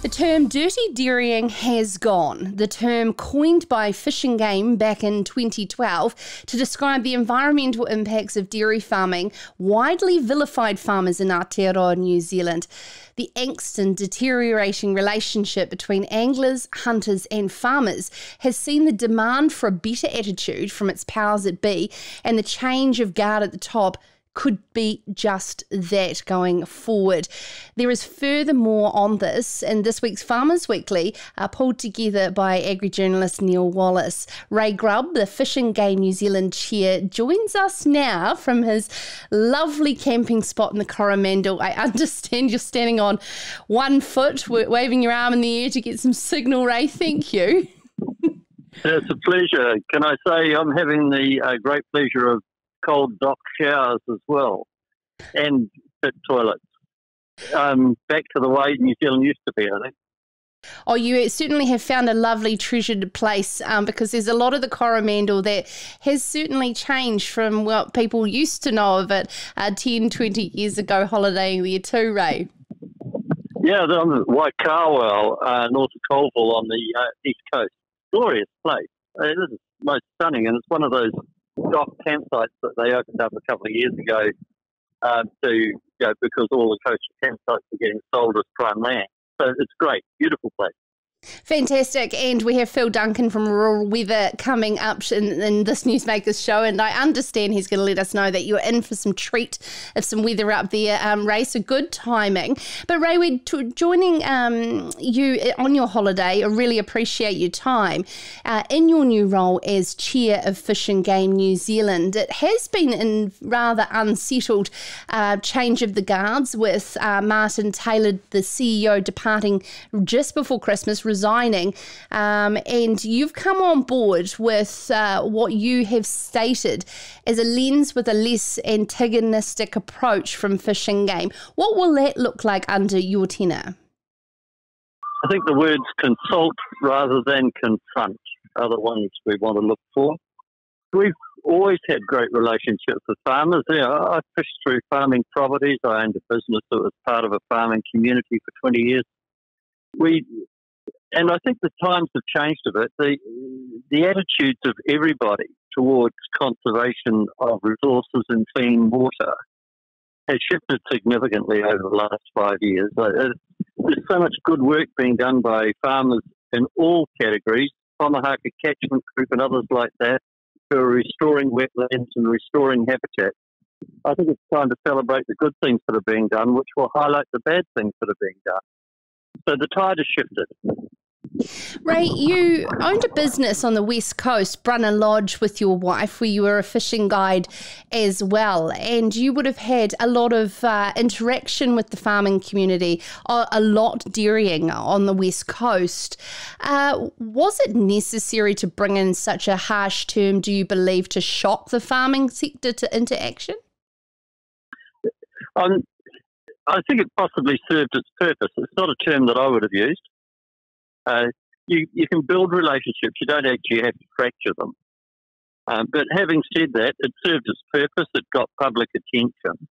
The term dirty dairying has gone. The term coined by Fish and Game back in 2012 to describe the environmental impacts of dairy farming widely vilified farmers in Aotearoa, New Zealand. The angst and deteriorating relationship between anglers, hunters and farmers has seen the demand for a better attitude from its powers that be, and the change of guard at the top could be just that going forward. There is furthermore on this in this week's Farmers Weekly, pulled together by agri-journalist Neil Wallace. Ray Grubb, the Fish and Game New Zealand Chair, joins us now from his lovely camping spot in the Coromandel. I understand you're standing on 1 foot, waving your arm in the air to get some signal, Ray. Thank you. It's a pleasure. Can I say I'm having the great pleasure of cold dock showers as well, and pit toilets. Back to the way New Zealand used to be, I think. Oh, you certainly have found a lovely treasured place, because there's a lot of the Coromandel that has certainly changed from what people used to know of it 10, 20 years ago, holidaying there too, Ray. Yeah, on the Waikawel, north of Colville on the east coast. Glorious place. It is most stunning, and it's one of those dock campsites that they opened up a couple of years ago because all the coastal campsites are getting sold as prime land. So it's great, beautiful place. Fantastic. And we have Phil Duncan from Rural Weather coming up in this Newsmakers show, and I understand he's going to let us know that you're in for some treat of some weather up there, Ray, so good timing. But Ray, we're joining you on your holiday. I really appreciate your time. In your new role as Chair of Fish and Game New Zealand, it has been in rather unsettled change of the guards with Martin Taylor, the CEO, departing just before Christmas, resigning, and you've come on board with what you have stated as a lens with a less antagonistic approach from Fish and Game. What will that look like under your tenure? I think the words consult rather than confront are the ones we want to look for. We've always had great relationships with farmers. I fished through farming properties. I owned a business that was part of a farming community for 20 years. And I think the times have changed a bit. The attitudes of everybody towards conservation of resources and clean water has shifted significantly over the last 5 years. There's so much good work being done by farmers in all categories, Tomahawk Catchment Group and others like that, who are restoring wetlands and restoring habitat. I think it's time to celebrate the good things that are being done, which will highlight the bad things that are being done. So the tide has shifted. Ray, you owned a business on the west coast, Brunner Lodge, with your wife, where you were a fishing guide as well, and you would have had a lot of interaction with the farming community, a lot dairying on the west coast. Was it necessary to bring in such a harsh term, do you believe, to shock the farming sector into action? I think it possibly served its purpose. It's not a term that I would have used. You can build relationships. You don't actually have to fracture them. But having said that, it served its purpose. It got public attention.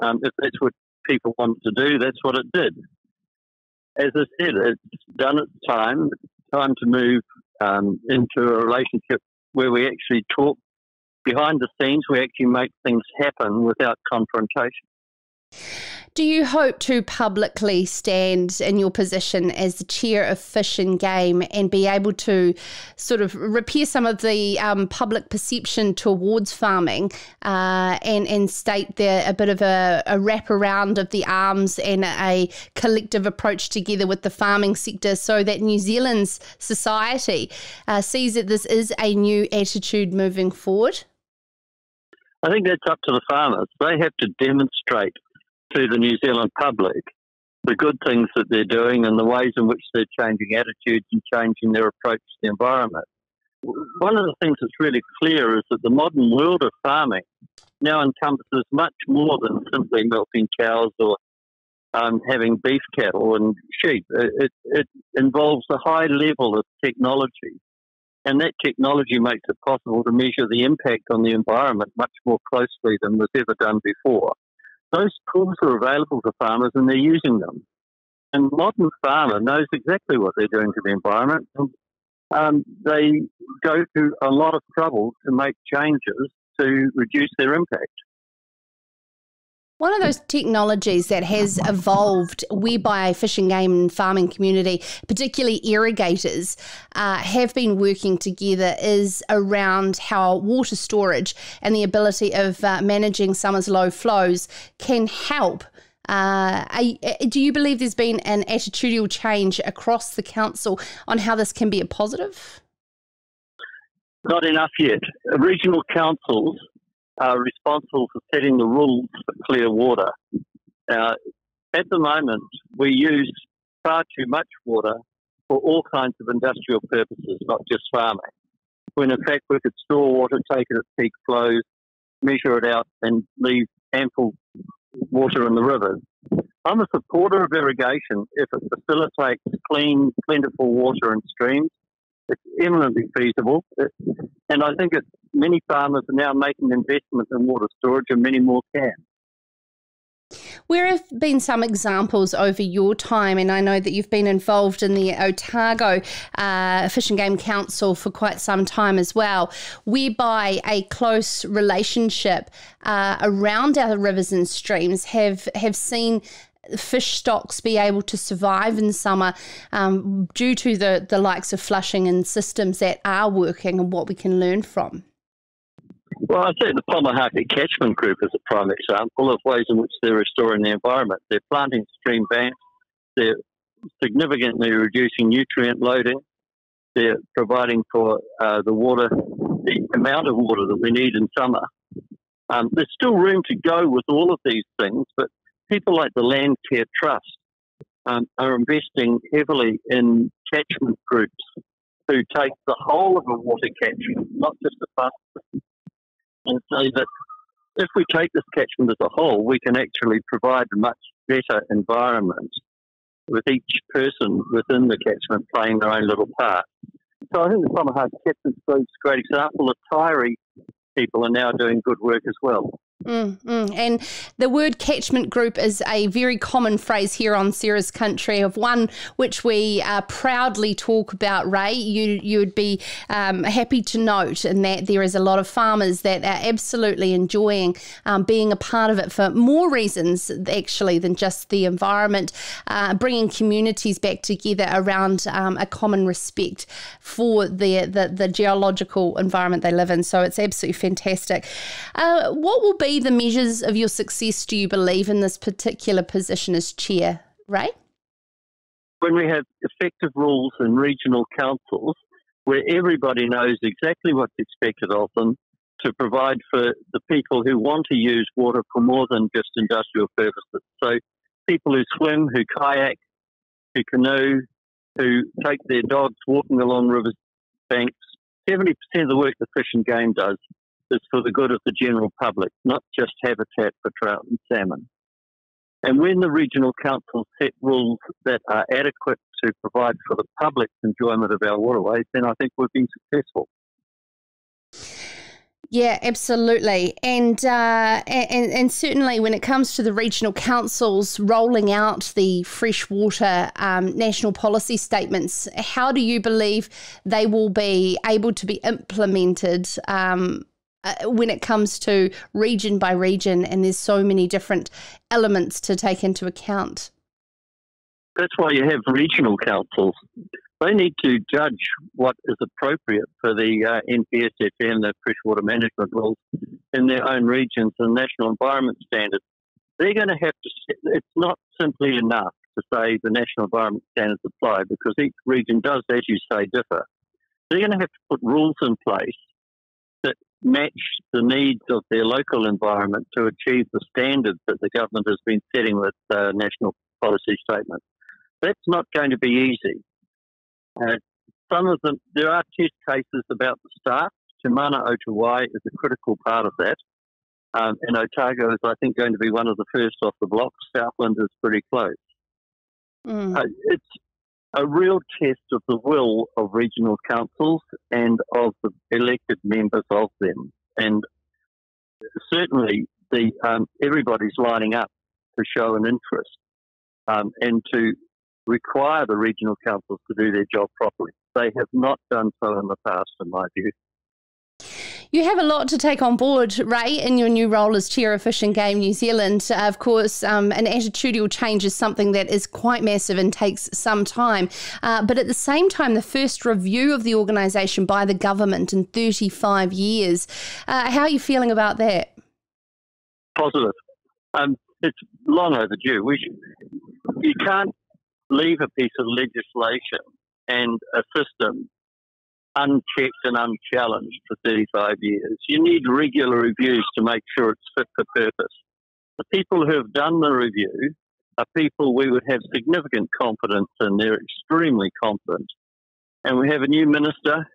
If that's what people wanted to do, that's what it did. As I said, it's done its time. It's time to move into a relationship where we actually talk behind the scenes. We actually make things happen without confrontation. Do you hope to publicly stand in your position as the Chair of Fish and Game and be able to sort of repair some of the public perception towards farming and state there a bit of a wraparound of the arms and a collective approach together with the farming sector so that New Zealand's society sees that this is a new attitude moving forward? I think that's up to the farmers. They have to demonstrate to the New Zealand public the good things that they're doing and the ways in which they're changing attitudes and changing their approach to the environment. One of the things that's really clear is that the modern world of farming now encompasses much more than simply milking cows or having beef cattle and sheep. It involves a high level of technology, and that technology makes it possible to measure the impact on the environment much more closely than was ever done before. Those tools are available to farmers and they're using them. And modern farmer knows exactly what they're doing to the environment. They go to a lot of trouble to make changes to reduce their impact. One of those technologies that has evolved whereby fish and game and farming community, particularly irrigators, have been working together is around how water storage and the ability of managing summer's low flows can help. Do you believe there's been an attitudinal change across the council on how this can be a positive? Not enough yet. Regional councils are responsible for setting the rules for clear water. At the moment, we use far too much water for all kinds of industrial purposes, not just farming, when in fact we could store water, take it at peak flows, measure it out and leave ample water in the rivers. I'm a supporter of irrigation if it facilitates clean, plentiful water in streams. It's eminently feasible, and I think many farmers are now making investments in water storage, and many more can. Where have been some examples over your time, and I know that you've been involved in the Otago Fish and Game Council for quite some time as well, whereby a close relationship around our rivers and streams have seen fish stocks be able to survive in summer due to the likes of flushing and systems that are working and what we can learn from? Well, I think the Pomahaka Catchment Group is a prime example of ways in which they're restoring the environment. They're planting stream banks, they're significantly reducing nutrient loading, they're providing for the amount of water that we need in summer. There's still room to go with all of these things, but people like the Land Care Trust are investing heavily in catchment groups who take the whole of a water catchment, not just a part, and say that if we take this catchment as a whole, we can actually provide a much better environment with each person within the catchment playing their own little part. So I think the Pomahaka Catchment Group is a great example. The Tyree people are now doing good work as well. And the word catchment group is a very common phrase here on Sarah's Country, of one which we proudly talk about, Ray. You would be happy to note in that there is a lot of farmers that are absolutely enjoying being a part of it for more reasons actually than just the environment, bringing communities back together around a common respect for the geological environment they live in. So it's absolutely fantastic. What will be the measures of your success, do you believe, in this particular position as chair, Ray? When we have effective rules in regional councils where everybody knows exactly what's expected of them to provide for the people who want to use water for more than just industrial purposes. So people who swim, who kayak, who canoe, who take their dogs walking along river banks, 70% of the work the Fish and Game does is for the good of the general public, not just habitat for trout and salmon. And when the regional councils set rules that are adequate to provide for the public's enjoyment of our waterways, then I think we've been successful. Yeah, absolutely. And certainly when it comes to the regional councils rolling out the freshwater national policy statements, how do you believe they will be able to be implemented when it comes to region by region, and there's so many different elements to take into account? That's why you have regional councils. They need to judge what is appropriate for the NPSFM, the freshwater management rules, in their own regions and national environment standards. They're going to have to, it's not simply enough to say the national environment standards apply, because each region does, as you say, differ. They're going to have to put rules in place that match the needs of their local environment to achieve the standards that the government has been setting with national policy statements. That's not going to be easy. Some of them, there are test cases about the staff. Te Mana o Te Wai is a critical part of that. And Otago is, I think, going to be one of the first off the block. Southland is pretty close. It's a real test of the will of regional councils and of the elected members of them. And certainly everybody's lining up to show an interest and to require the regional councils to do their job properly. They have not done so in the past, in my view. You have a lot to take on board, Ray, in your new role as Chair of Fish and Game New Zealand. Of course, an attitudinal change is something that is quite massive and takes some time. But at the same time, the first review of the organisation by the government in 35 years. How are you feeling about that? Positive. It's long overdue. You can't leave a piece of legislation and a system unchecked and unchallenged for 35 years. You need regular reviews to make sure it's fit for purpose. The people who have done the review are people we would have significant confidence in. They're extremely competent. And we have a new minister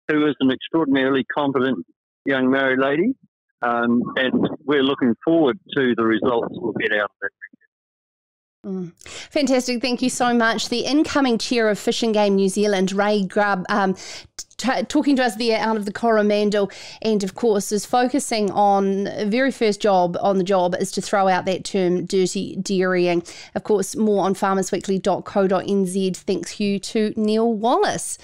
who is an extraordinarily competent young married lady. And we're looking forward to the results we'll get out of that. Fantastic. Thank you so much. The incoming Chair of Fish and Game New Zealand, Ray Grubb, talking to us there out of the Coromandel, and of course is focusing on very first job on the job is to throw out that term dirty dairying. Of course, more on farmersweekly.co.nz. Thanks you to Neil Wallace.